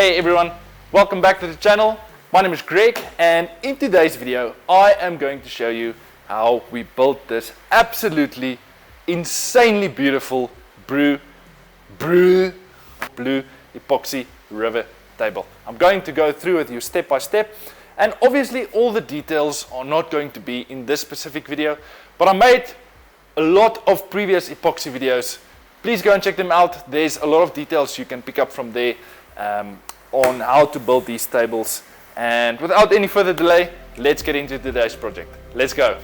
Hey everyone, welcome back to the channel. My name is Greg, and in today's video I am going to show you how we built this absolutely insanely beautiful blue epoxy river table. I'm going to go through with you step by step, and obviously all the details are not going to be in this specific video, but I made a lot of previous epoxy videos. Please go and check them out. There's a lot of details you can pick up from there on how to build these tables. And without any further delay, let's get into today's project. Let's go.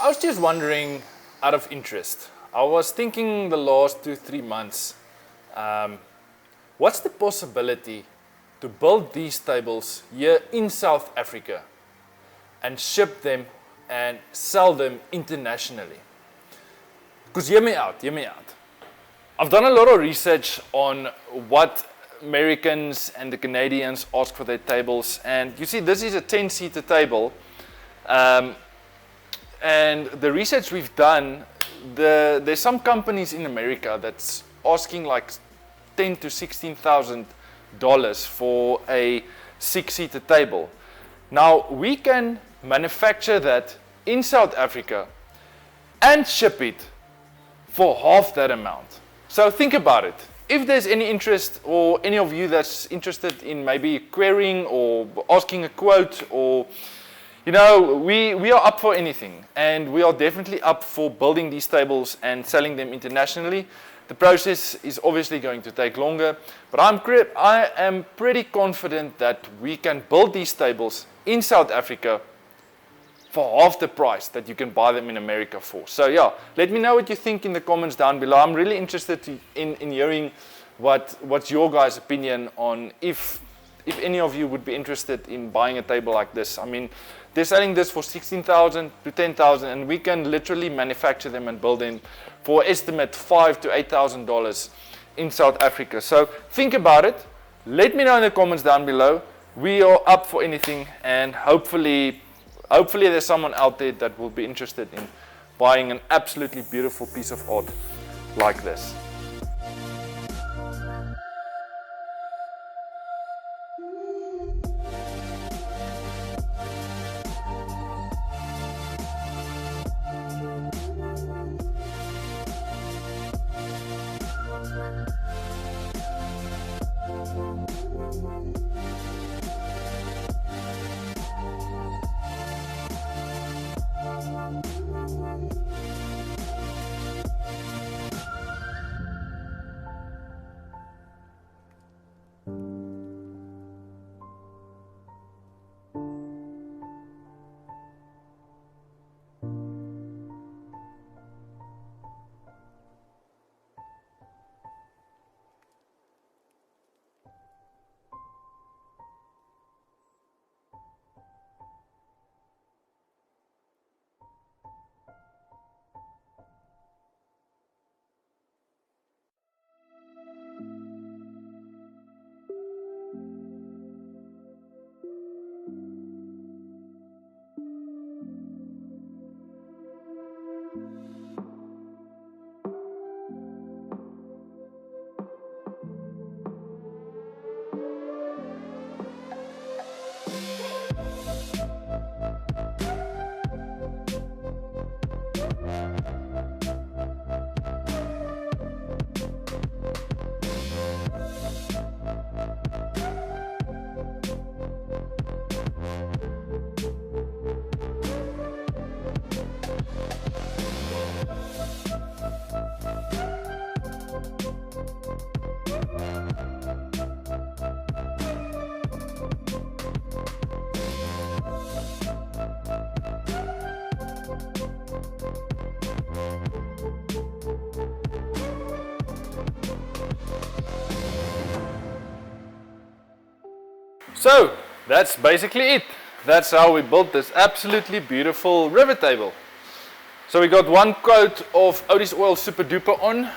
was just wondering, out of interest, I was thinking the last 2-3 months, what's the possibility to build these tables here in South Africa and ship them and sell them internationally? Because hear me out. I've done a lot of research on what Americans and the Canadians ask for their tables, and you see this is a 10-seater table, and the research we've done, there's some companies in America that's asking like $10,000 to $16,000 for a 6-seater table. Now we can manufacture that in South Africa and ship it for half that amount. So think about it. If there's any interest, or any of you that's interested in maybe querying or asking a quote, or you know, we are up for anything, and we are definitely up for building these tables and selling them internationally. The process is obviously going to take longer, but I am pretty confident that we can build these tables in South Africa for half the price that you can buy them in America for. So yeah, let me know what you think in the comments down below. I'm really interested in hearing what's your guys' opinion on if any of you would be interested in buying a table like this. I mean, they're selling this for $16,000 to $10,000, and we can literally manufacture them and build them for estimate $5,000 to $8,000 in South Africa. So think about it. Let me know in the comments down below. We are up for anything, and hopefully there's someone out there that will be interested in buying an absolutely beautiful piece of art like this. So that's basically it. That's how we built this absolutely beautiful river table. So we got one coat of Otis oil super duper on.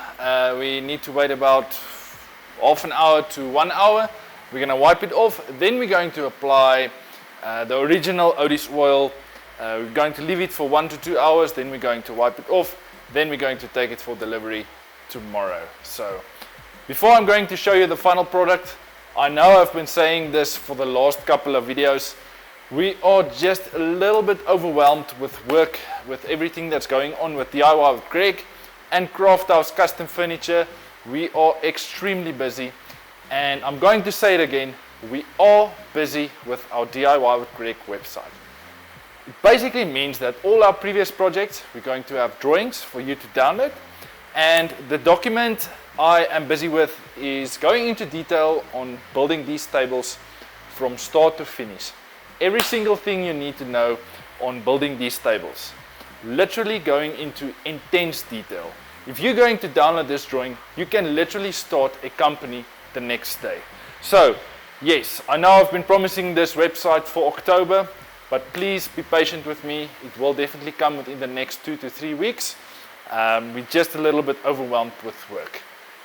We need to wait about half an hour to 1 hour. We're going to wipe it off. Then we're going to apply the original Otis oil. We're going to leave it for 1 to 2 hours. Then we're going to wipe it off. Then we're going to take it for delivery tomorrow. So before I'm going to show you the final product, I know I've been saying this for the last couple of videos. We are just a little bit overwhelmed with work, with everything that's going on with DIY with Greg and Craft House Custom Furniture. We are extremely busy, and I'm going to say it again, we are busy with our DIY with Greg website. It basically means that all our previous projects, we're going to have drawings for you to download, and the document I am busy with is going into detail on building these tables from start to finish. Every single thing you need to know on building these tables. literally going into intense detail. If you're going to download this drawing, you can literally start a company the next day. So yes, I know I've been promising this website for October, but please be patient with me. It will definitely come within the next 2 to 3 weeks. We're just a little bit overwhelmed with work.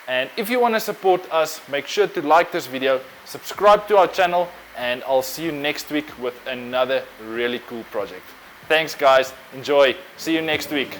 And if you want to support us, make sure to like this video, subscribe to our channel, and I'll see you next week with another really cool project. Thanks guys, enjoy, see you next week.